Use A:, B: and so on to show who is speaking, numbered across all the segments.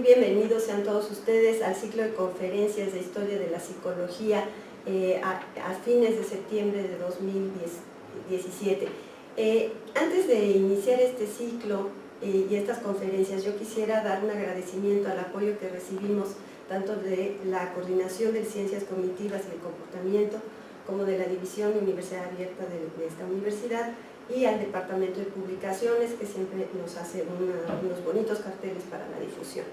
A: Muy bienvenidos sean todos ustedes al ciclo de conferencias de Historia de la Psicología a fines de septiembre de 2017. Antes de iniciar este ciclo y estas conferencias, yo quisiera dar un agradecimiento al apoyo que recibimos tanto de la Coordinación de Ciencias Cognitivas y el Comportamiento como de la División de Universidad Abierta de esta universidad, y al Departamento de Publicaciones, que siempre nos hace unos bonitos carteles para la difusión.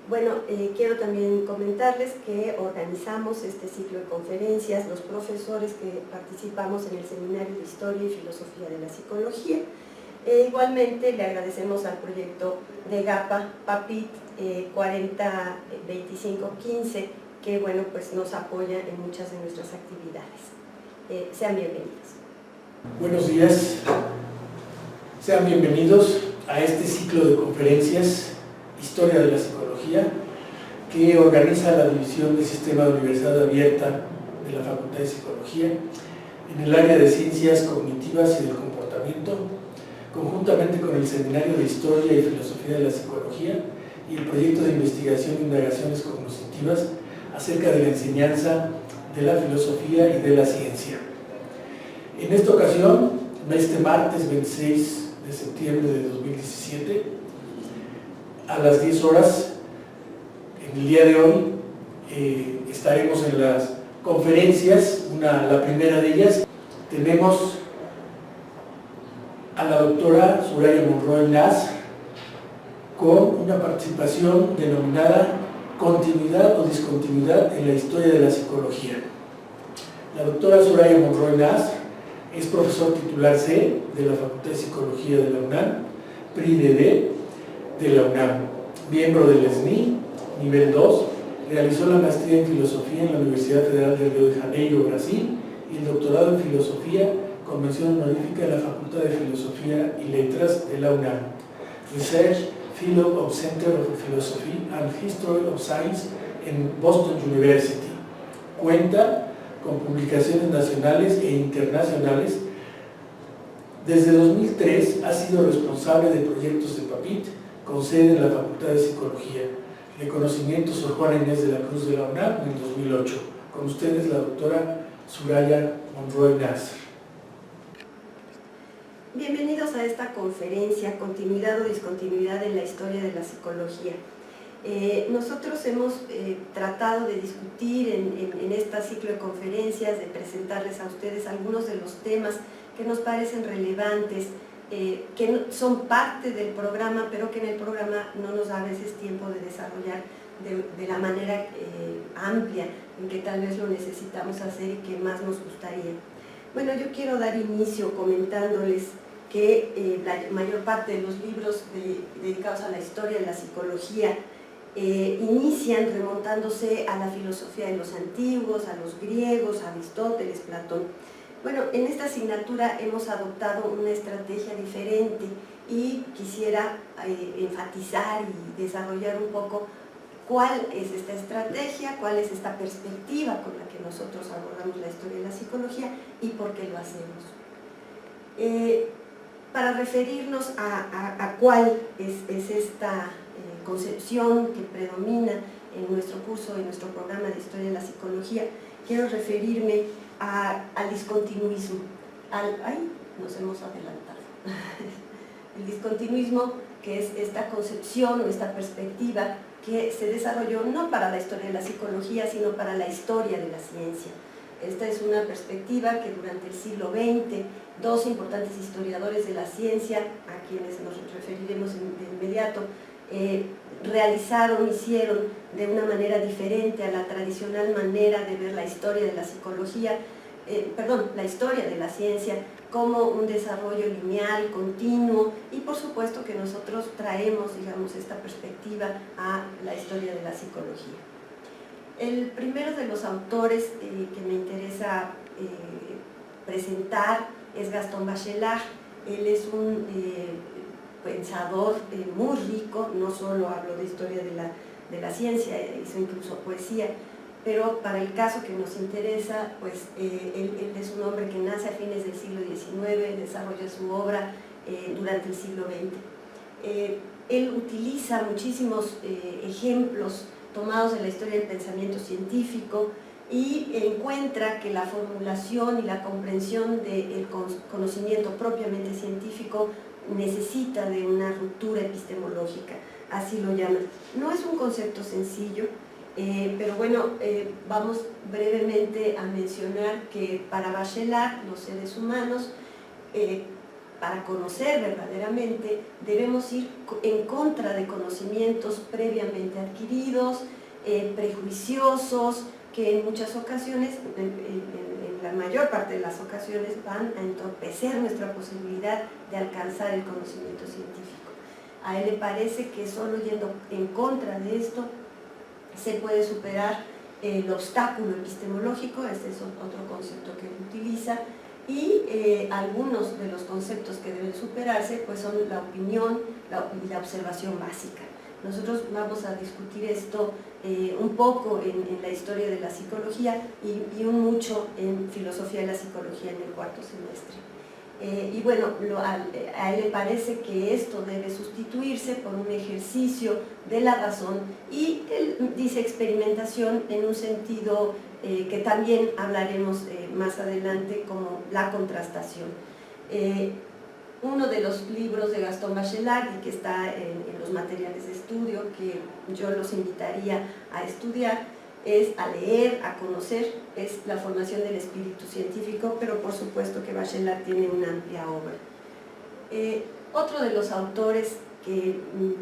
A: Bueno, quiero también comentarles que organizamos este ciclo de conferencias, los profesores que participamos en el Seminario de Historia y Filosofía de la Psicología. Igualmente le agradecemos al proyecto de GAPA, PAPIT 402515, que bueno, pues nos apoya en muchas de nuestras actividades. Sean bienvenidos.
B: Buenos días, sean bienvenidos a este ciclo de conferencias Historia de la Psicología que organiza la División del Sistema de Universidad Abierta de la Facultad de Psicología en el área de Ciencias Cognitivas y del Comportamiento, conjuntamente con el Seminario de Historia y Filosofía de la Psicología y el proyecto de investigación e indagaciones cognitivas acerca de la enseñanza de la filosofía y de la ciencia. En esta ocasión, este martes 26 de septiembre de 2017, a las 10 horas, en el día de hoy, estaremos en las conferencias. La primera de ellas, tenemos a la doctora Soraya Monroy Nasr con una participación denominada Continuidad o Discontinuidad en la Historia de la Psicología. La doctora Soraya Monroy Nasr es profesor titular C de la Facultad de Psicología de la UNAM, PRI-DD de la UNAM, miembro del SNI, nivel 2, realizó la maestría en Filosofía en la Universidad Federal de Río de Janeiro, Brasil, y el doctorado en Filosofía con mención honorífica de la Facultad de Filosofía y Letras de la UNAM, Research Fellow of Center of Philosophy and History of Science en Boston University. Cuenta con publicaciones nacionales e internacionales. Desde 2003 ha sido responsable de proyectos de PAPIT con sede en la Facultad de Psicología. Reconocimiento Sor Juana Inés de la Cruz de la UNAM en el 2008. Con ustedes la doctora Soraya Monroy Nasr.
A: Bienvenidos a esta conferencia, Continuidad o Discontinuidad en la Historia de la Psicología. Nosotros hemos tratado de discutir en este ciclo de conferencias, de presentarles a ustedes algunos de los temas que nos parecen relevantes, que son parte del programa, pero que en el programa no nos da a veces tiempo de desarrollar de la manera amplia en que tal vez lo necesitamos hacer y que más nos gustaría. Bueno, yo quiero dar inicio comentándoles que la mayor parte de los libros dedicados a la historia de la psicología inician remontándose a la filosofía de los antiguos, a los griegos, a Aristóteles, Platón. Bueno, en esta asignatura hemos adoptado una estrategia diferente y quisiera enfatizar y desarrollar un poco cuál es esta estrategia, cuál es esta perspectiva con la que nosotros abordamos la historia de la psicología y por qué lo hacemos. Para referirnos a cuál es esta concepción que predomina en nuestro curso, en nuestro programa de Historia de la Psicología, quiero referirme al discontinuismo. ¡Ay! Nos hemos adelantado. El discontinuismo, que es esta concepción o esta perspectiva que se desarrolló no para la historia de la psicología, sino para la historia de la ciencia. Esta es una perspectiva que durante el siglo XX, dos importantes historiadores de la ciencia, a quienes nos referiremos de inmediato, hicieron de una manera diferente a la tradicional manera de ver la historia de la psicología, la historia de la ciencia como un desarrollo lineal, continuo, y por supuesto que nosotros traemos, digamos, esta perspectiva a la historia de la psicología. El primero de los autores que me interesa presentar es Gaston Bachelard. Él es un pensador muy rico, no solo habló de historia de la ciencia, hizo incluso poesía, pero para el caso que nos interesa, pues él es un hombre que nace a fines del siglo XIX, desarrolla su obra durante el siglo XX. Él utiliza muchísimos ejemplos tomados de la historia del pensamiento científico y encuentra que la formulación y la comprensión del conocimiento propiamente científico necesita de una ruptura epistemológica, así lo llaman. No es un concepto sencillo, pero bueno, vamos brevemente a mencionar que para Bachelard, los seres humanos, para conocer verdaderamente, debemos ir en contra de conocimientos previamente adquiridos, prejuiciosos, que en muchas ocasiones, en la mayor parte de las ocasiones, van a entorpecer nuestra posibilidad de alcanzar el conocimiento científico. A él le parece que solo yendo en contra de esto se puede superar el obstáculo epistemológico, este es otro concepto que él utiliza, y algunos de los conceptos que deben superarse pues son la opinión y la observación básica. Nosotros vamos a discutir esto un poco en la historia de la psicología y un mucho en filosofía de la psicología en el cuarto semestre. Y bueno, a él le parece que esto debe sustituirse por un ejercicio de la razón y él dice experimentación en un sentido que también hablaremos más adelante como la contrastación. Uno de los libros de Gastón Bachelard y que está en los materiales de estudio que yo los invitaría a estudiar es a leer, a conocer, es la formación del espíritu científico, pero por supuesto que Bachelard tiene una amplia obra. Otro de los autores que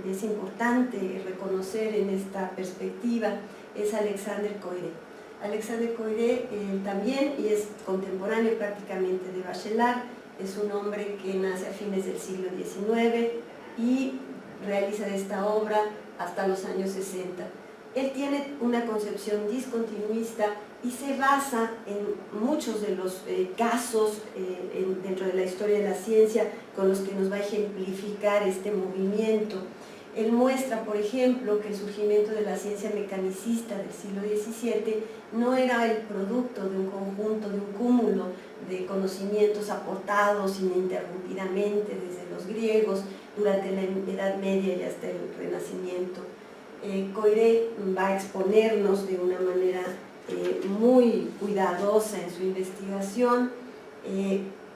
A: es importante reconocer en esta perspectiva es Alexander Coiré. Alexander Coiré también, y es contemporáneo prácticamente de Bachelard, es un hombre que nace a fines del siglo XIX y realiza esta obra hasta los años 60. Él tiene una concepción discontinuista y se basa en muchos de los casos dentro de la historia de la ciencia con los que nos va a ejemplificar este movimiento. Él muestra, por ejemplo, que el surgimiento de la ciencia mecanicista del siglo XVII no era el producto de un conjunto, de un cúmulo de conocimientos aportados ininterrumpidamente desde los griegos durante la Edad Media y hasta el Renacimiento. Coiré va a exponernos de una manera muy cuidadosa en su investigación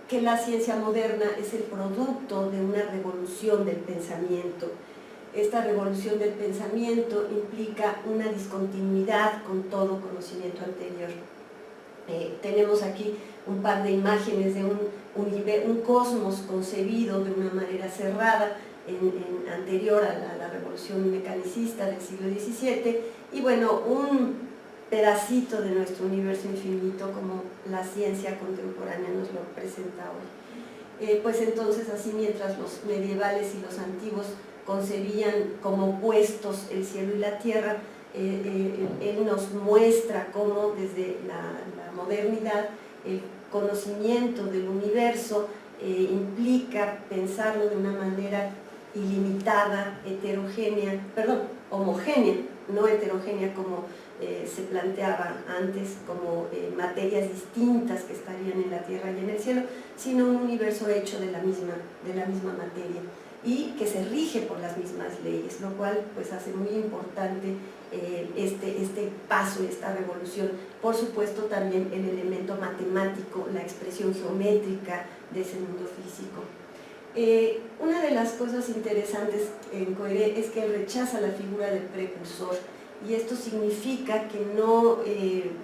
A: que la ciencia moderna es el producto de una revolución del pensamiento. Esta revolución del pensamiento implica una discontinuidad con todo conocimiento anterior. Tenemos aquí un par de imágenes de un cosmos concebido de una manera cerrada anterior a la revolución mecanicista del siglo XVII y bueno, un pedacito de nuestro universo infinito como la ciencia contemporánea nos lo presenta hoy. Pues entonces así mientras los medievales y los antiguos concebían como opuestos el cielo y la tierra, él nos muestra cómo desde la modernidad el conocimiento del universo implica pensarlo de una manera ilimitada, homogénea, no heterogénea como se planteaba antes, como materias distintas que estarían en la tierra y en el cielo, sino un universo hecho de la misma materia y que se rige por las mismas leyes, lo cual pues hace muy importante este paso, esta revolución. Por supuesto también el elemento matemático, la expresión geométrica de ese mundo físico. Una de las cosas interesantes en Coiré es que él rechaza la figura del precursor y esto significa que no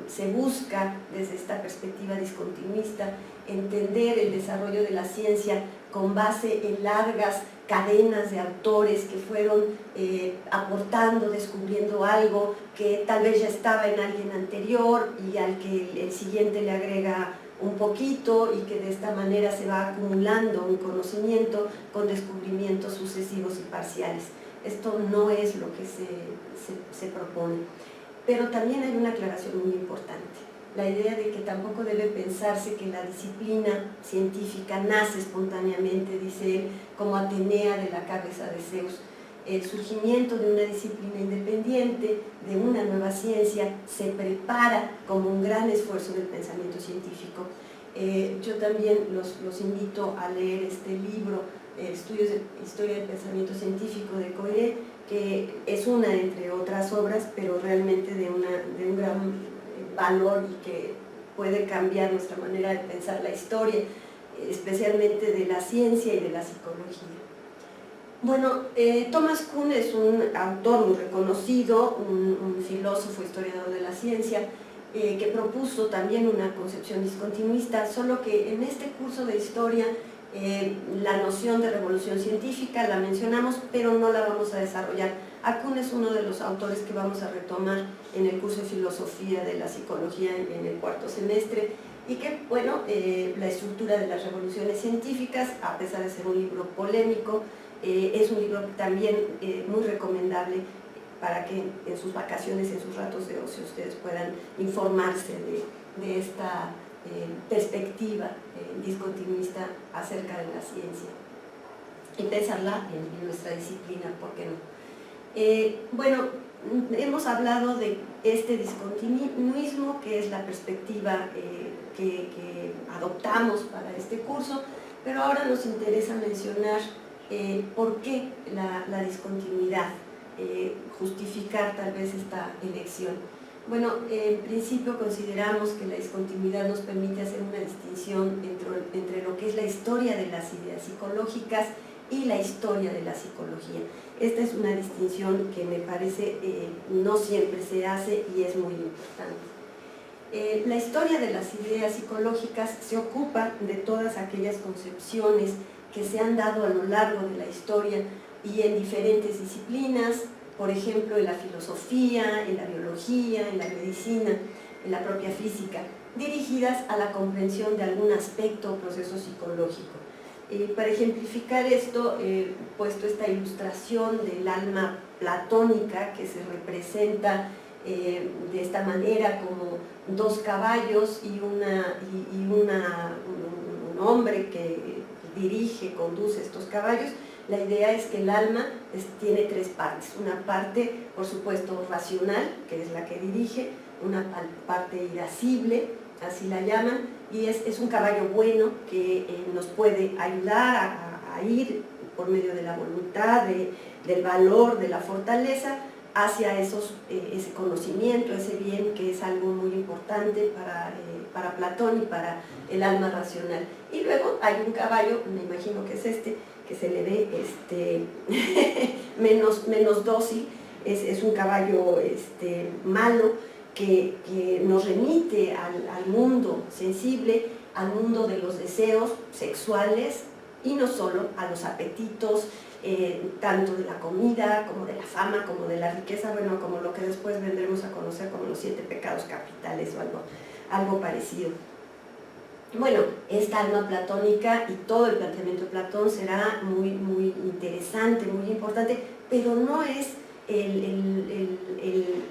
A: se busca desde esta perspectiva discontinuista entender el desarrollo de la ciencia con base en largas cadenas de autores que fueron aportando, descubriendo algo que tal vez ya estaba en alguien anterior y al que el siguiente le agrega un poquito y que de esta manera se va acumulando un conocimiento con descubrimientos sucesivos y parciales. Esto no es lo que se propone. Pero también hay una aclaración muy importante. La idea de que tampoco debe pensarse que la disciplina científica nace espontáneamente, dice él, como Atenea de la cabeza de Zeus. El surgimiento de una disciplina independiente, de una nueva ciencia, se prepara como un gran esfuerzo del pensamiento científico. Yo también los invito a leer este libro Estudios de Historia del Pensamiento Científico de Coiré, que es una entre otras obras, pero realmente de un gran valor y que puede cambiar nuestra manera de pensar la historia, especialmente de la ciencia y de la psicología. Bueno, Thomas Kuhn es un autor muy reconocido, un filósofo, historiador de la ciencia, que propuso también una concepción discontinuista, solo que en este curso de historia la noción de revolución científica la mencionamos, pero no la vamos a desarrollar. Kuhn es uno de los autores que vamos a retomar en el curso de filosofía de la psicología en el cuarto semestre, y que, bueno, la estructura de las revoluciones científicas, a pesar de ser un libro polémico, es un libro también muy recomendable para que en sus vacaciones, en sus ratos de ocio, ustedes puedan informarse de esta perspectiva discontinuista acerca de la ciencia y pensarla en nuestra disciplina, ¿por qué no? Bueno, hemos hablado de este discontinuismo, que es la perspectiva que adoptamos para este curso, pero ahora nos interesa mencionar por qué la discontinuidad, justificar tal vez esta elección. Bueno, en principio consideramos que la discontinuidad nos permite hacer una distinción entre lo que es la historia de las ideas psicológicas y la historia de la psicología. Esta es una distinción que me parece no siempre se hace y es muy importante. La historia de las ideas psicológicas se ocupa de todas aquellas concepciones que se han dado a lo largo de la historia y en diferentes disciplinas, por ejemplo, en la filosofía, en la biología, en la medicina, en la propia física, dirigidas a la comprensión de algún aspecto o proceso psicológico. Para ejemplificar esto, he puesto esta ilustración del alma platónica que se representa de esta manera como dos caballos y un hombre que dirige, conduce estos caballos. La idea es que el alma tiene tres partes: una parte, por supuesto, racional, que es la que dirige, una parte irascible, así la llaman, y es un caballo bueno que nos puede ayudar a ir por medio de la voluntad, del valor, de la fortaleza, hacia ese conocimiento, ese bien que es algo muy importante para Platón y para el alma racional. Y luego hay un caballo, me imagino que es este, que se le ve menos dócil, es un caballo malo que nos remite al mundo sensible, al mundo de los deseos sexuales y no solo a los apetitos, tanto de la comida como de la fama, como de la riqueza, bueno, como lo que después vendremos a conocer como los 7 pecados capitales o algo parecido. Bueno, esta alma platónica y todo el planteamiento de Platón será muy, muy interesante, muy importante, pero no es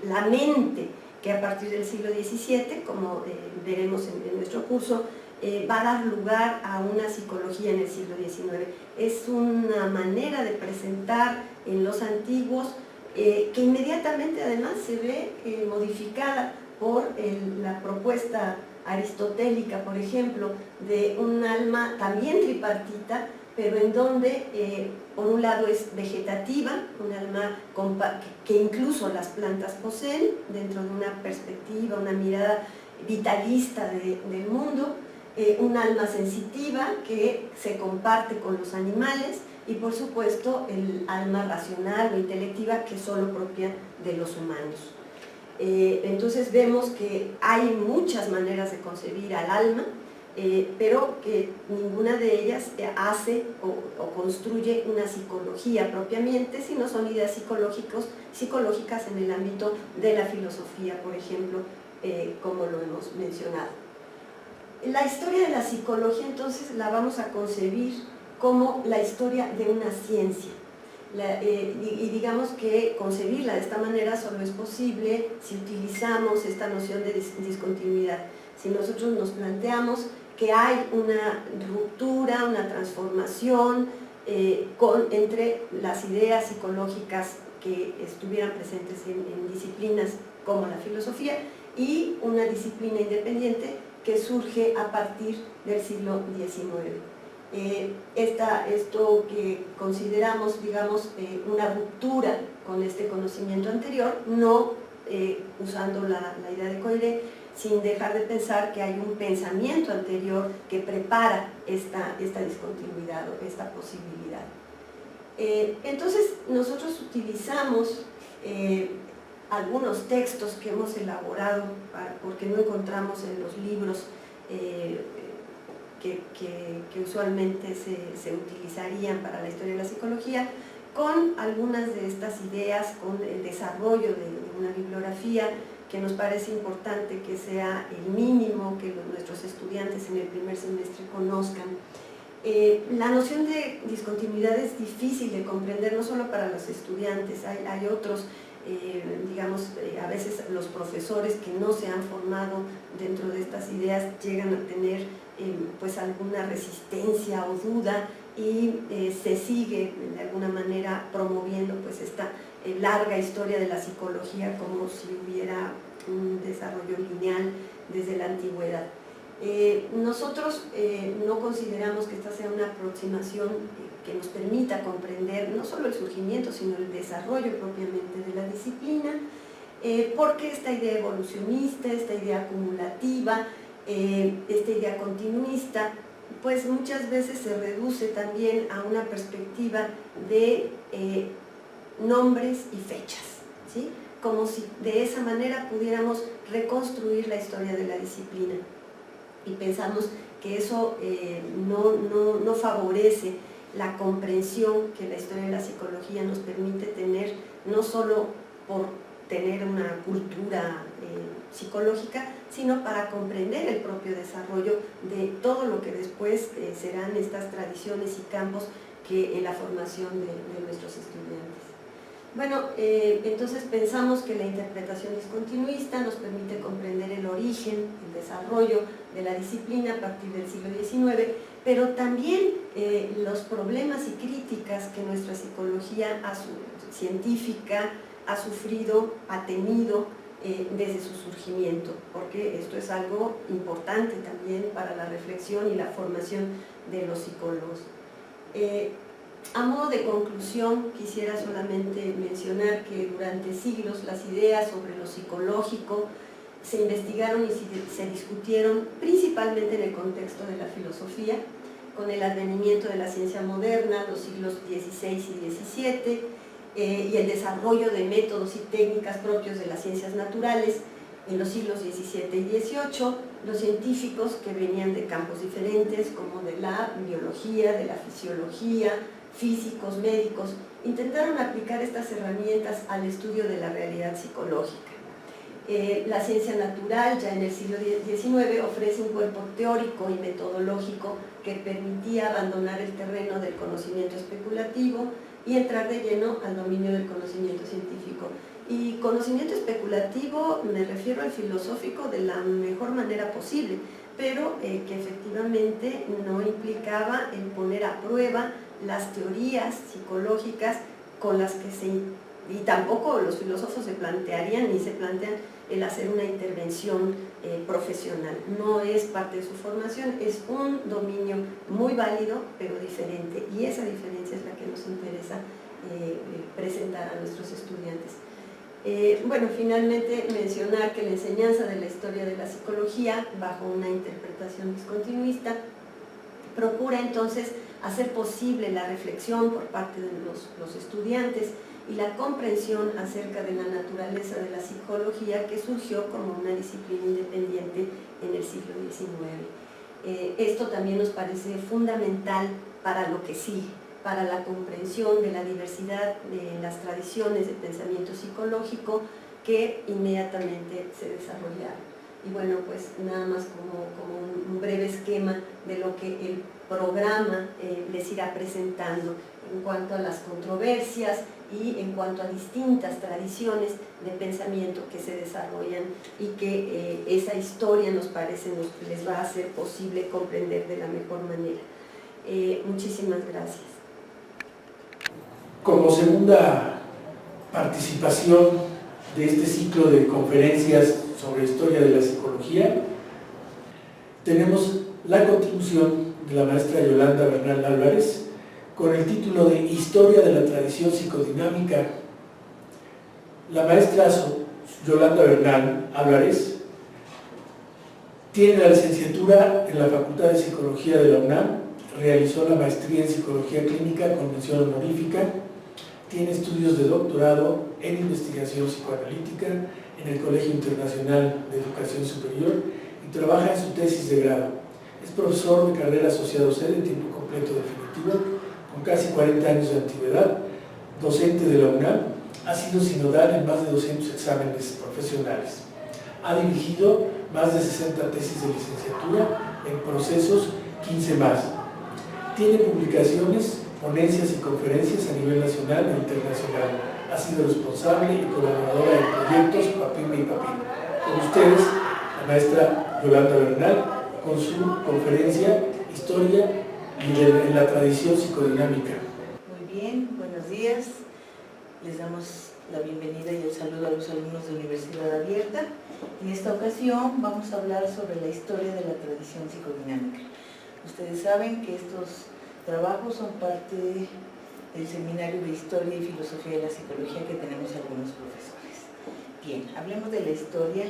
A: la mente que a partir del siglo XVII, como veremos en nuestro curso, va a dar lugar a una psicología en el siglo XIX. Es una manera de presentar en los antiguos que inmediatamente además se ve modificada por la propuesta aristotélica, por ejemplo, de un alma también tripartita, pero en donde por un lado es vegetativa, un alma que incluso las plantas poseen, dentro de una perspectiva, una mirada vitalista del mundo, un alma sensitiva que se comparte con los animales, y por supuesto el alma racional o intelectiva, que es solo propia de los humanos. Entonces vemos que hay muchas maneras de concebir al alma, pero que ninguna de ellas hace o construye una psicología propiamente, sino son ideas psicológicas en el ámbito de la filosofía, por ejemplo, como lo hemos mencionado. La historia de la psicología, entonces, la vamos a concebir como la historia de una ciencia. Y digamos que concebirla de esta manera solo es posible si utilizamos esta noción de discontinuidad. Si nosotros nos planteamos que hay una ruptura, una transformación entre las ideas psicológicas que estuvieran presentes en disciplinas como la filosofía y una disciplina independiente que surge a partir del siglo XIX. esto que consideramos, digamos, una ruptura con este conocimiento anterior, no usando la idea de Coiré, sin dejar de pensar que hay un pensamiento anterior que prepara esta discontinuidad o esta posibilidad. Entonces nosotros utilizamos algunos textos que hemos elaborado porque no encontramos en los libros que usualmente se utilizarían para la historia de la psicología, con algunas de estas ideas, con el desarrollo de una bibliografía que nos parece importante que sea el mínimo que nuestros estudiantes en el primer semestre conozcan. La noción de discontinuidad es difícil de comprender, no solo para los estudiantes, hay otros, digamos, a veces los profesores que no se han formado dentro de estas ideas llegan a tener pues alguna resistencia o duda y se sigue de alguna manera promoviendo pues esta larga historia de la psicología como si hubiera un desarrollo lineal desde la antigüedad. Nosotros no consideramos que esta sea una aproximación que nos permita comprender no solo el surgimiento, sino el desarrollo propiamente de la disciplina, porque esta idea evolucionista, esta idea acumulativa, esta idea continuista, pues muchas veces se reduce también a una perspectiva de nombres y fechas, ¿sí? Como si de esa manera pudiéramos reconstruir la historia de la disciplina. Y pensamos que eso no favorece la comprensión que la historia de la psicología nos permite tener, no solo por tener una cultura psicológica, sino para comprender el propio desarrollo de todo lo que después serán estas tradiciones y campos que en la formación de nuestros estudiantes. Bueno, entonces pensamos que la interpretación discontinuista nos permite comprender el origen, el desarrollo de la disciplina a partir del siglo XIX, pero también los problemas y críticas que nuestra psicología científica ha sufrido, ha tenido desde su surgimiento, porque esto es algo importante también para la reflexión y la formación de los psicólogos. A modo de conclusión, quisiera solamente mencionar que durante siglos las ideas sobre lo psicológico se investigaron y se discutieron principalmente en el contexto de la filosofía, con el advenimiento de la ciencia moderna, los siglos XVI y XVII, y el desarrollo de métodos y técnicas propios de las ciencias naturales en los siglos XVII y XVIII, los científicos que venían de campos diferentes, como de la biología, de la fisiología, físicos, médicos, intentaron aplicar estas herramientas al estudio de la realidad psicológica. La ciencia natural, ya en el siglo XIX, ofrece un cuerpo teórico y metodológico que permitía abandonar el terreno del conocimiento especulativo y entrar de lleno al dominio del conocimiento científico. Y conocimiento especulativo me refiero al filosófico de la mejor manera posible, pero que efectivamente no implicaba el poner a prueba las teorías psicológicas con las que y tampoco los filósofos se plantearían ni se plantean el hacer una intervención profesional. No es parte de su formación, es un dominio muy válido, pero diferente, y esa diferencia es la que nos interesa presentar a nuestros estudiantes. Bueno, finalmente mencionar que la enseñanza de la historia de la psicología, bajo una interpretación discontinuista, procura entonces hacer posible la reflexión por parte de los estudiantes y la comprensión acerca de la naturaleza de la psicología, que surgió como una disciplina independiente en el siglo XIX. Esto también nos parece fundamental para lo que sigue, para la comprensión de la diversidad de las tradiciones de pensamiento psicológico que inmediatamente se desarrollaron. Y bueno, pues nada más como un breve esquema de lo que el programa les irá presentando en cuanto a las controversias y en cuanto a distintas tradiciones de pensamiento que se desarrollan y que esa historia nos parece les va a hacer posible comprender de la mejor manera. Muchísimas gracias.
B: Como segunda participación de este ciclo de conferencias sobre historia de la psicología, tenemos la contribución de la maestra Yolanda Bernal Álvarez con el título de Historia de la tradición psicodinámica. La maestra Yolanda Bernal Álvarez tiene la licenciatura en la Facultad de Psicología de la UNAM, realizó la maestría en Psicología Clínica con mención honorífica, tiene estudios de doctorado en investigación psicoanalítica en el Colegio Internacional de Educación Superior y trabaja en su tesis de grado. Es profesor de carrera asociado C de tiempo completo definitivo, con casi 40 años de antigüedad, docente de la UNAM, ha sido sinodal en más de 200 exámenes profesionales. Ha dirigido más de 60 tesis de licenciatura en procesos, 15 más. Tiene publicaciones, ponencias y conferencias a nivel nacional e internacional. Ha sido responsable y colaboradora de proyectos Papime y Papime. Con ustedes, la maestra Yolanda Bernal, con su conferencia Historia en la tradición psicodinámica.
C: Muy bien, buenos días. Les damos la bienvenida y el saludo a los alumnos de Universidad Abierta. En esta ocasión vamos a hablar sobre la historia de la tradición psicodinámica. Ustedes saben que estos trabajos son parte del Seminario de Historia y Filosofía de la Psicología que tenemos algunos profesores. Bien, hablemos de la historia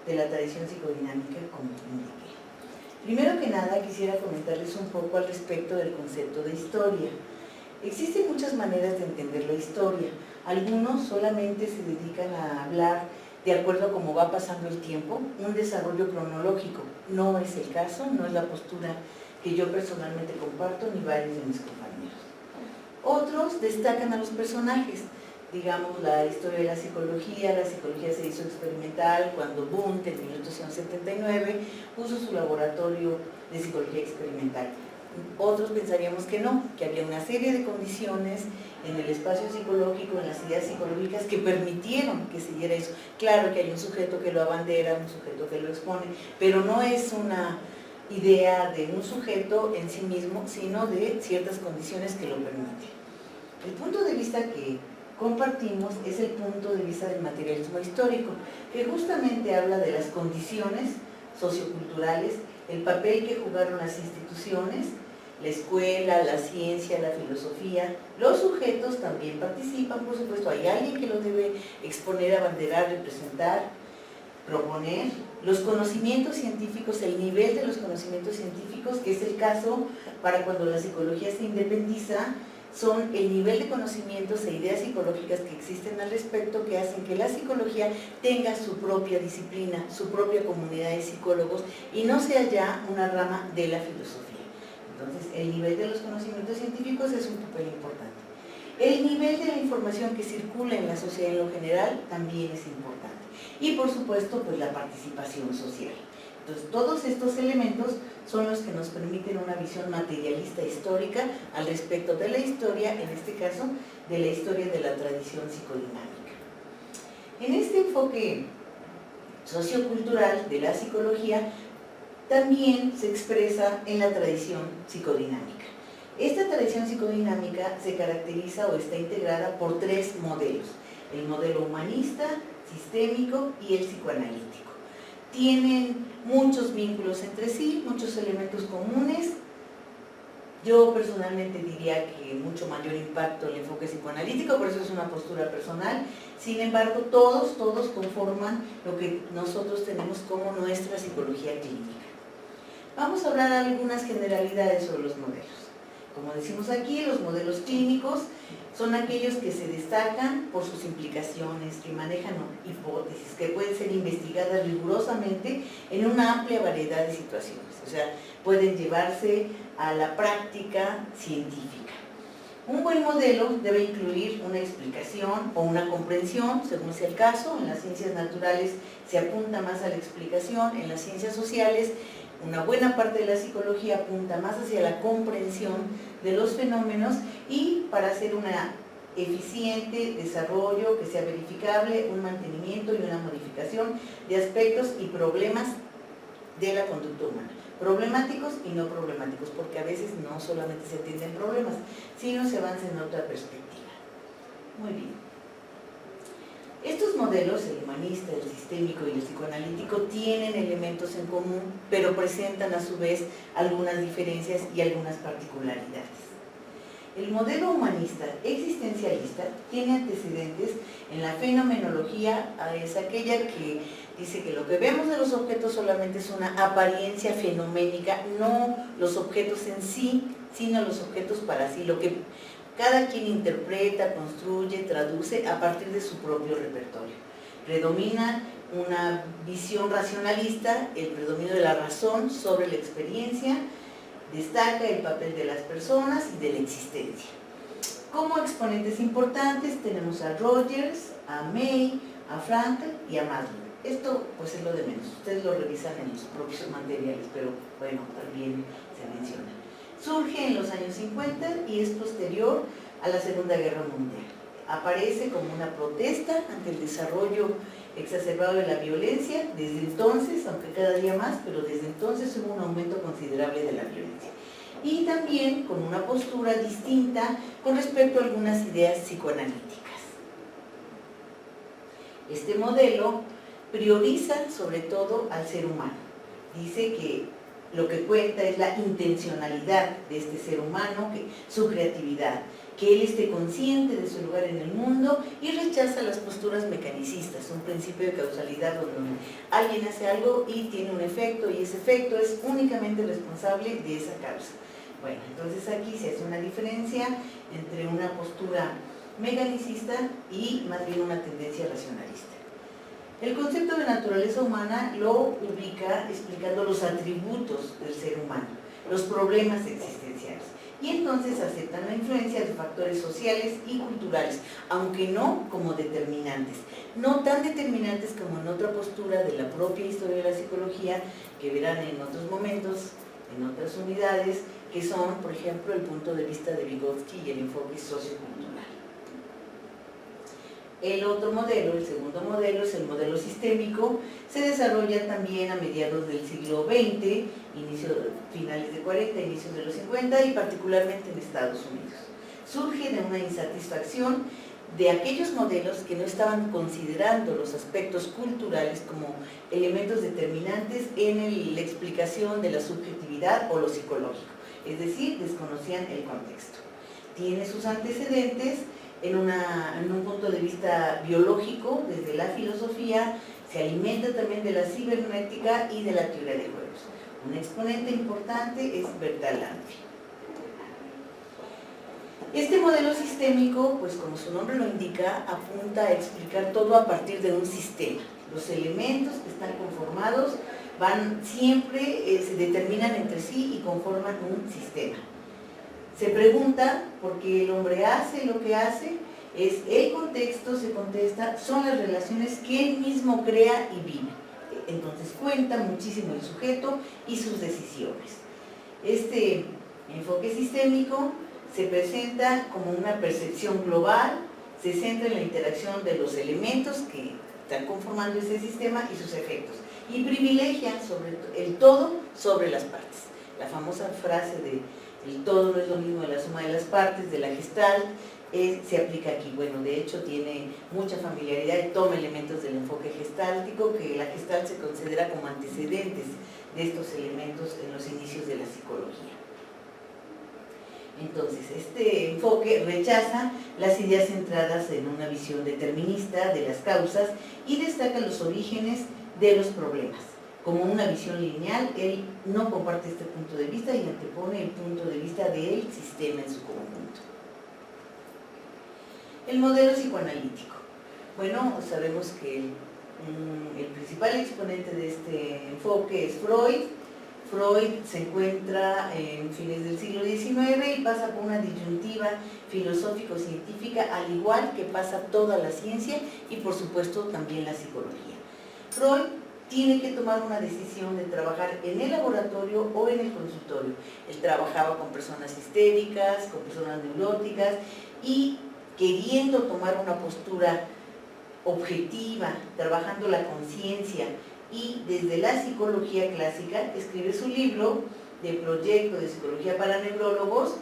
C: de la tradición psicodinámica, como indiqué. Primero que nada, quisiera comentarles un poco al respecto del concepto de historia. Existen muchas maneras de entender la historia. Algunos solamente se dedican a hablar de acuerdo a cómo va pasando el tiempo, un desarrollo cronológico. No es el caso, no es la postura que yo personalmente comparto, ni varios de mis compañeros. Otros destacan a los personajes. Digamos, la historia de la psicología se hizo experimental cuando Wundt en 1879 puso su laboratorio de psicología experimental. Otros pensaríamos que no, que había una serie de condiciones en el espacio psicológico, en las ideas psicológicas que permitieron que se diera eso. Claro que hay un sujeto que lo abandera, un sujeto que lo expone, pero no es una idea de un sujeto en sí mismo, sino de ciertas condiciones que lo permiten. El punto de vista que compartimos es el punto de vista del materialismo histórico, que justamente habla de las condiciones socioculturales, el papel que jugaron las instituciones, la escuela, la ciencia, la filosofía. Los sujetos también participan, por supuesto, hay alguien que los debe exponer, abanderar, representar, proponer. Los conocimientos científicos, el nivel de los conocimientos científicos, que es el caso para cuando la psicología se independiza, son el nivel de conocimientos e ideas psicológicas que existen al respecto que hacen que la psicología tenga su propia disciplina, su propia comunidad de psicólogos y no sea ya una rama de la filosofía. Entonces, el nivel de los conocimientos científicos es un papel importante. El nivel de la información que circula en la sociedad en lo general también es importante. Y por supuesto, pues la participación social. Entonces, todos estos elementos son los que nos permiten una visión materialista histórica al respecto de la historia, en este caso, de la historia de la tradición psicodinámica. En este enfoque sociocultural de la psicología, también se expresa en la tradición psicodinámica. Esta tradición psicodinámica se caracteriza o está integrada por tres modelos: el modelo humanista, sistémico y el psicoanalítico. Tienen muchos vínculos entre sí, muchos elementos comunes. Yo personalmente diría que mucho mayor impacto el enfoque psicoanalítico, por eso es una postura personal. Sin embargo, todos conforman lo que nosotros tenemos como nuestra psicología clínica. Vamos a hablar algunas generalidades sobre los modelos. Como decimos aquí, los modelos clínicos son aquellos que se destacan por sus implicaciones, que manejan hipótesis, que pueden ser investigadas rigurosamente en una amplia variedad de situaciones. O sea, pueden llevarse a la práctica científica. Un buen modelo debe incluir una explicación o una comprensión, según sea el caso. En las ciencias naturales se apunta más a la explicación, en las ciencias sociales una buena parte de la psicología apunta más hacia la comprensión de los fenómenos y para hacer un eficiente desarrollo que sea verificable, un mantenimiento y una modificación de aspectos y problemas de la conducta humana. Problemáticos y no problemáticos, porque a veces no solamente se atienden problemas, sino se avanza en otra perspectiva. Muy bien. Estos modelos, el humanista, el sistémico y el psicoanalítico, tienen elementos en común, pero presentan a su vez algunas diferencias y algunas particularidades. El modelo humanista existencialista tiene antecedentes en la fenomenología, es aquella que dice que lo que vemos de los objetos solamente es una apariencia fenoménica, no los objetos en sí, sino los objetos para sí, lo que cada quien interpreta, construye, traduce a partir de su propio repertorio. Predomina una visión racionalista, el predominio de la razón sobre la experiencia, destaca el papel de las personas y de la existencia. Como exponentes importantes tenemos a Rogers, a May, a Frankl y a Maslow. Esto pues es lo de menos, ustedes lo revisan en los propios materiales, pero bueno, también se menciona. Surge en los años 50 y es posterior a la Segunda Guerra Mundial. Aparece como una protesta ante el desarrollo exacerbado de la violencia. Desde entonces, aunque cada día más, pero desde entonces hubo un aumento considerable de la violencia. Y también con una postura distinta con respecto a algunas ideas psicoanalíticas. Este modelo prioriza sobre todo al ser humano. Dice que lo que cuenta es la intencionalidad de este ser humano, su creatividad, que él esté consciente de su lugar en el mundo y rechaza las posturas mecanicistas, un principio de causalidad donde alguien hace algo y tiene un efecto y ese efecto es únicamente responsable de esa causa. Bueno, entonces aquí se hace una diferencia entre una postura mecanicista y más bien una tendencia racionalista. El concepto de naturaleza humana lo ubica explicando los atributos del ser humano, los problemas existenciales, y entonces aceptan la influencia de factores sociales y culturales, aunque no como determinantes, no tan determinantes como en otra postura de la propia historia de la psicología, que verán en otros momentos, en otras unidades, que son, por ejemplo, el punto de vista de Vygotsky y el enfoque sociocultural. El otro modelo, el segundo modelo, es el modelo sistémico. Se desarrolla también a mediados del siglo XX, finales de 40, inicios de los 50 y particularmente en Estados Unidos. Surge de una insatisfacción de aquellos modelos que no estaban considerando los aspectos culturales como elementos determinantes en la explicación de la subjetividad o lo psicológico, es decir, desconocían el contexto. Tiene sus antecedentes en un punto de vista biológico, desde la filosofía, se alimenta también de la cibernética y de la teoría de juegos. Un exponente importante es Bertalanffy. Este modelo sistémico, pues como su nombre lo indica, apunta a explicar todo a partir de un sistema. Los elementos que están conformados siempre se determinan entre sí y conforman un sistema. Se pregunta por qué el hombre hace lo que hace, es el contexto, se contesta, son las relaciones que él mismo crea y vive. Entonces cuenta muchísimo el sujeto y sus decisiones. Este enfoque sistémico se presenta como una percepción global, se centra en la interacción de los elementos que están conformando ese sistema y sus efectos, y privilegia el todo sobre las partes. La famosa frase de el todo no es lo mismo de la suma de las partes, de la Gestalt, se aplica aquí. Bueno, de hecho tiene mucha familiaridad y toma elementos del enfoque gestáltico, que la Gestalt se considera como antecedentes de estos elementos en los inicios de la psicología. Entonces, este enfoque rechaza las ideas centradas en una visión determinista de las causas y destaca los orígenes de los problemas. Como una visión lineal, él no comparte este punto de vista y antepone el punto de vista del sistema en su conjunto. El modelo psicoanalítico. Bueno, sabemos que el principal exponente de este enfoque es Freud. Freud se encuentra en fines del siglo XIX y pasa por una disyuntiva filosófico-científica, al igual que pasa toda la ciencia y por supuesto también la psicología. Freud tiene que tomar una decisión de trabajar en el laboratorio o en el consultorio. Él trabajaba con personas histéricas, con personas neuróticas y queriendo tomar una postura objetiva, trabajando la conciencia y desde la psicología clásica, escribe su libro de proyecto de psicología para neurólogos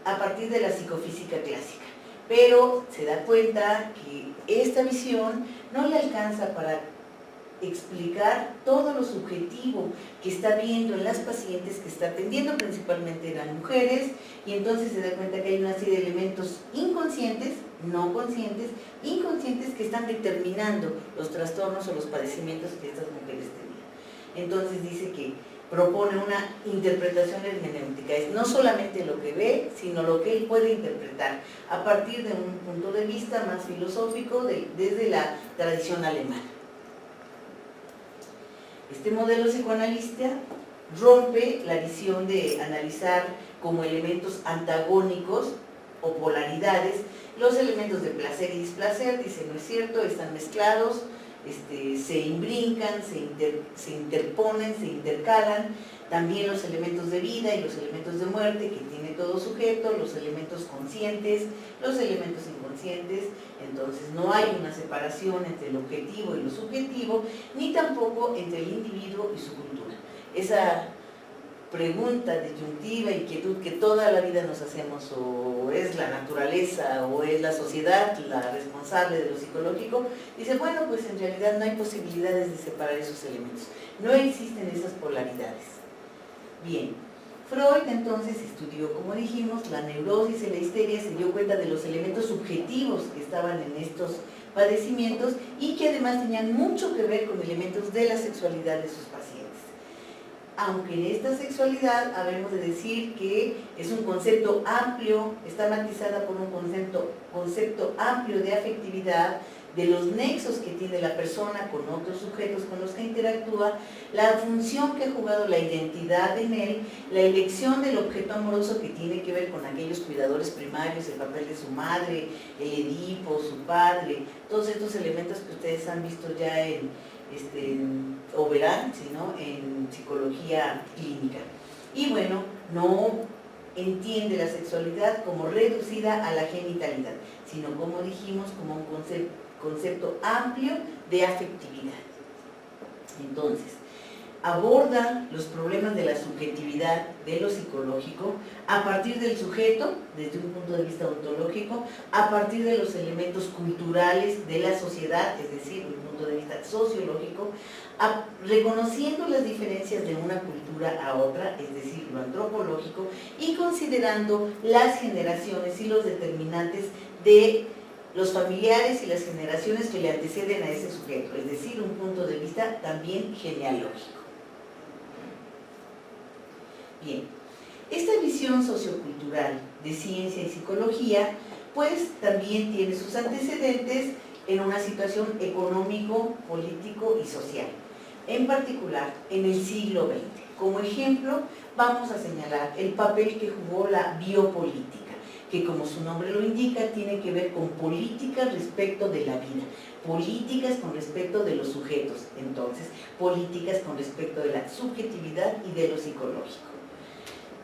C: a partir de la psicofísica clásica. pero se da cuenta que esta visión no le alcanza para explicar todo lo subjetivo que está viendo en las pacientes que está atendiendo, principalmente eran mujeres, y entonces se da cuenta que hay una serie de elementos inconscientes, no conscientes, inconscientes que están determinando los trastornos o los padecimientos que estas mujeres tenían. Entonces dice que propone una interpretación hermenéutica, es no solamente lo que ve, sino lo que él puede interpretar a partir de un punto de vista más filosófico desde la tradición alemana. Este modelo psicoanalista rompe la visión de analizar como elementos antagónicos o polaridades los elementos de placer y displacer, dice no es cierto, están mezclados, se imbrincan, se interponen, se intercalan, también los elementos de vida y los elementos de muerte que tiene todo sujeto, los elementos conscientes, los elementos inconscientes, entonces no hay una separación entre el objetivo y lo subjetivo, ni tampoco entre el individuo y su cultura. Esa pregunta disyuntiva, inquietud que toda la vida nos hacemos, o es la naturaleza o es la sociedad la responsable de lo psicológico, dice, bueno, pues en realidad no hay posibilidades de separar esos elementos, no existen esas polaridades. Bien, Freud entonces estudió, como dijimos, la neurosis y la histeria, se dio cuenta de los elementos subjetivos que estaban en estos padecimientos y que además tenían mucho que ver con elementos de la sexualidad de sus pacientes. Aunque en esta sexualidad habemos de decir que es un concepto amplio, está matizada por un concepto amplio de afectividad, de los nexos que tiene la persona con otros sujetos con los que interactúa, la función que ha jugado la identidad en él, la elección del objeto amoroso que tiene que ver con aquellos cuidadores primarios, el papel de su madre, el Edipo, su padre, todos estos elementos que ustedes han visto ya o verán, ¿no?, en psicología clínica. Y bueno, no entiende la sexualidad como reducida a la genitalidad, sino como dijimos, como un concepto amplio de afectividad. Entonces, aborda los problemas de la subjetividad de lo psicológico a partir del sujeto, desde un punto de vista ontológico, a partir de los elementos culturales de la sociedad, es decir, desde un punto de vista sociológico, reconociendo las diferencias de una cultura a otra, es decir, lo antropológico, y considerando las generaciones y los determinantes de los familiares y las generaciones que le anteceden a ese sujeto, es decir, un punto de vista también genealógico. Bien, esta visión sociocultural de ciencia y psicología, pues también tiene sus antecedentes en una situación económico, político y social, en particular en el siglo XX. Como ejemplo, vamos a señalar el papel que jugó la biopolítica, que como su nombre lo indica, tiene que ver con políticas respecto de la vida, políticas con respecto de los sujetos, entonces, políticas con respecto de la subjetividad y de lo psicológico.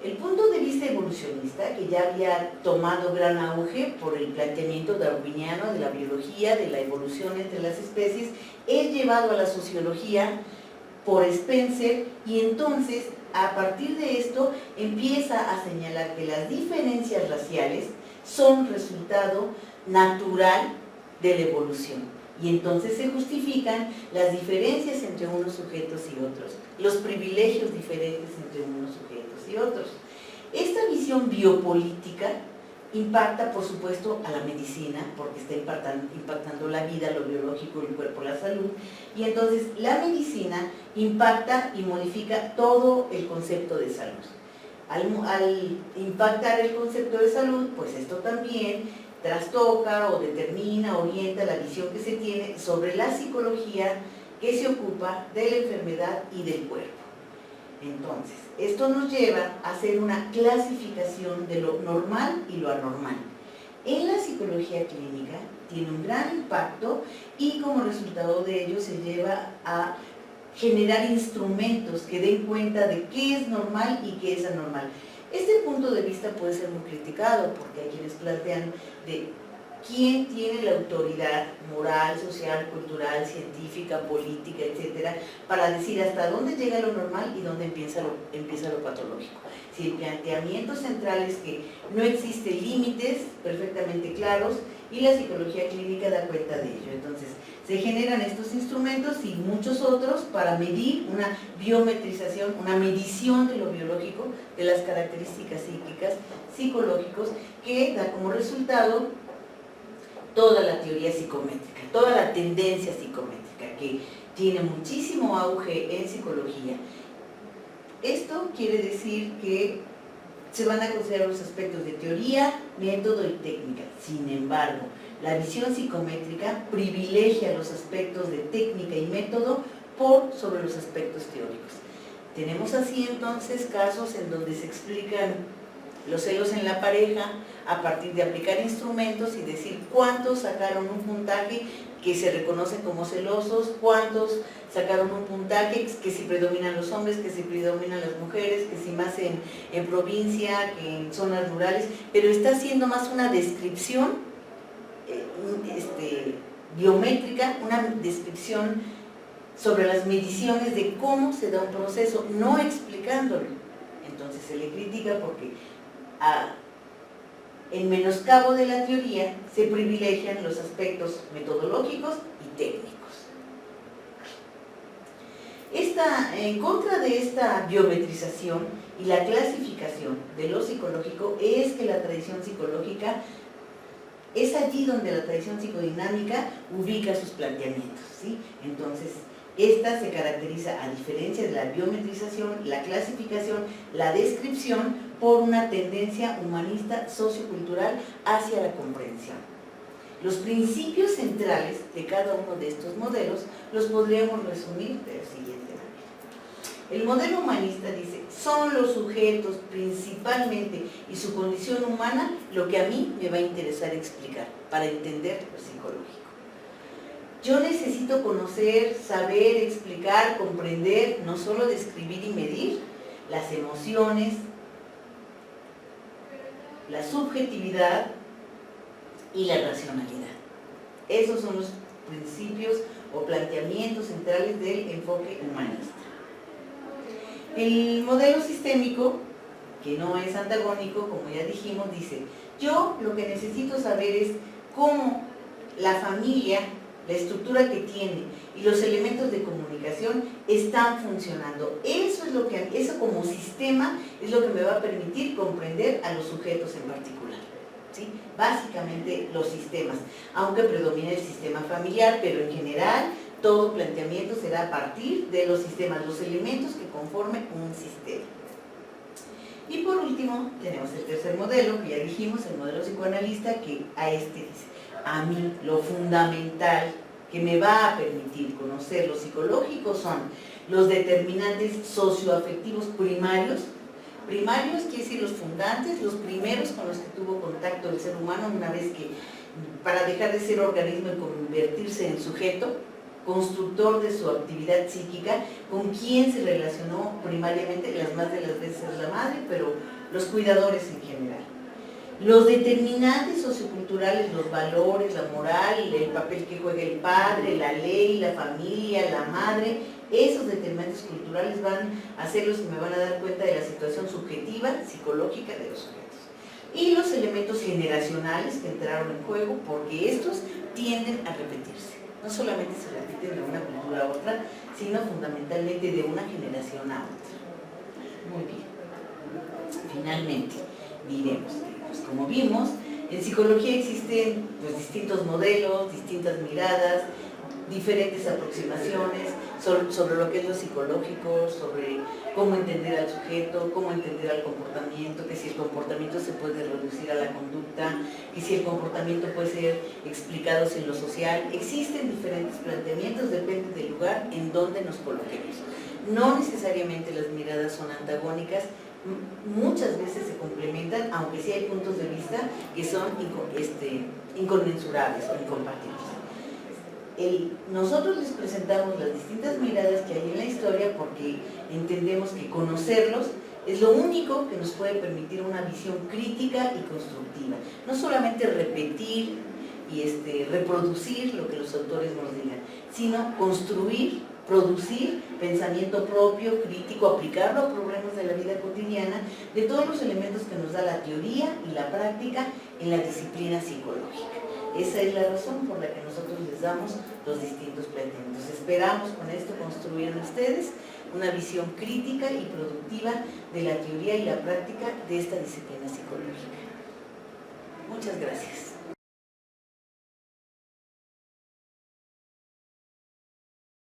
C: El punto de vista evolucionista, que ya había tomado gran auge por el planteamiento darwiniano de la biología, de la evolución entre las especies, es llevado a la sociología por Spencer, y entonces a partir de esto empieza a señalar que las diferencias raciales son resultado natural de la evolución, y entonces se justifican las diferencias entre unos sujetos y otros, los privilegios diferentes entre unos sujetos y otros. Esta visión biopolítica impacta, por supuesto, a la medicina, porque está impactando la vida, lo biológico, el cuerpo, la salud, y entonces la medicina impacta y modifica todo el concepto de salud. Al impactar el concepto de salud, pues esto también trastoca o determina, orienta la visión que se tiene sobre la psicología que se ocupa de la enfermedad y del cuerpo. Entonces, esto nos lleva a hacer una clasificación de lo normal y lo anormal. En la psicología clínica tiene un gran impacto y como resultado de ello se lleva a generar instrumentos que den cuenta de qué es normal y qué es anormal. Este punto de vista puede ser muy criticado porque hay quienes plantean de ¿Quién tiene la autoridad moral, social, cultural, científica, política, etcétera, para decir hasta dónde llega lo normal y dónde empieza lo patológico? Si el planteamiento central es que no existen límites perfectamente claros y la psicología clínica da cuenta de ello. Entonces, se generan estos instrumentos y muchos otros para medir una biometrización, una medición de lo biológico, de las características psíquicas, psicológicos, que da como resultado toda la teoría psicométrica, toda la tendencia psicométrica, que tiene muchísimo auge en psicología. Esto quiere decir que se van a considerar los aspectos de teoría, método y técnica. Sin embargo, la visión psicométrica privilegia los aspectos de técnica y método sobre los aspectos teóricos. Tenemos así entonces casos en donde se explican los celos en la pareja a partir de aplicar instrumentos y decir cuántos sacaron un puntaje que se reconoce como celosos, cuántos sacaron un puntaje que si predominan los hombres, que si predominan las mujeres, que si más en provincia, que en zonas rurales, pero está haciendo más una descripción biométrica, una descripción sobre las mediciones de cómo se da un proceso, no explicándolo. Entonces se le critica porque en menoscabo de la teoría se privilegian los aspectos metodológicos y técnicos. En contra de esta biometrización y la clasificación de lo psicológico es que la tradición psicológica es allí donde la tradición psicodinámica ubica sus planteamientos, ¿sí? Entonces, esta se caracteriza, a diferencia de la biometrización, la clasificación, la descripción, por una tendencia humanista sociocultural hacia la comprensión. Los principios centrales de cada uno de estos modelos los podríamos resumir de la siguiente manera. El modelo humanista dice, son los sujetos principalmente y su condición humana lo que a mí me va a interesar explicar para entender lo psicológico. Yo necesito conocer, saber, explicar, comprender, no solo describir y medir las emociones, la subjetividad y la racionalidad. Esos son los principios o planteamientos centrales del enfoque humanista. El modelo sistémico, que no es antagónico, como ya dijimos, dice, yo lo que necesito saber es cómo la familia, la estructura que tiene y los elementos de comunicación están funcionando. Eso como sistema es lo que me va a permitir comprender a los sujetos en particular, ¿sí? Básicamente los sistemas, aunque predomina el sistema familiar, pero en general todo planteamiento será a partir de los sistemas, los elementos que conformen un sistema. Y por último tenemos el tercer modelo, que ya dijimos, el modelo psicoanalista, que a este dice, a mí lo fundamental que me va a permitir conocer lo psicológico son los determinantes socioafectivos primarios. Primarios quiere decir los fundantes, los primeros con los que tuvo contacto el ser humano una vez que, para dejar de ser organismo y convertirse en sujeto, constructor de su actividad psíquica, con quien se relacionó primariamente, las más de las veces la madre, pero los cuidadores en general. Los determinantes socioculturales, los valores, la moral, el papel que juega el padre, la ley, la familia, la madre, esos determinantes culturales van a ser los que me van a dar cuenta de la situación subjetiva, psicológica de los sujetos. Y los elementos generacionales que entraron en juego, porque estos tienden a repetirse. No solamente se repiten de una cultura a otra, sino fundamentalmente de una generación a otra. Muy bien. Finalmente, diremos que, pues, como vimos, en psicología existen distintos modelos, distintas miradas, diferentes aproximaciones sobre lo que es lo psicológico, sobre cómo entender al sujeto, cómo entender al comportamiento, que si el comportamiento se puede reducir a la conducta, que si el comportamiento puede ser explicado en lo social. Existen diferentes planteamientos, depende del lugar en donde nos coloquemos. No necesariamente las miradas son antagónicas, muchas veces se complementan, aunque sí hay puntos de vista que son inconmensurables o incompatibles. Nosotros les presentamos las distintas miradas que hay en la historia porque entendemos que conocerlos es lo único que nos puede permitir una visión crítica y constructiva. No solamente repetir reproducir lo que los autores nos digan, sino construir, producir pensamiento propio, crítico, aplicarlo a problemas de la vida cotidiana, de todos los elementos que nos da la teoría y la práctica en la disciplina psicológica. Esa es la razón por la que nosotros les damos los distintos planteamientos. Esperamos con esto construir en ustedes una visión crítica y productiva de la teoría y la práctica de esta disciplina psicológica. Muchas gracias.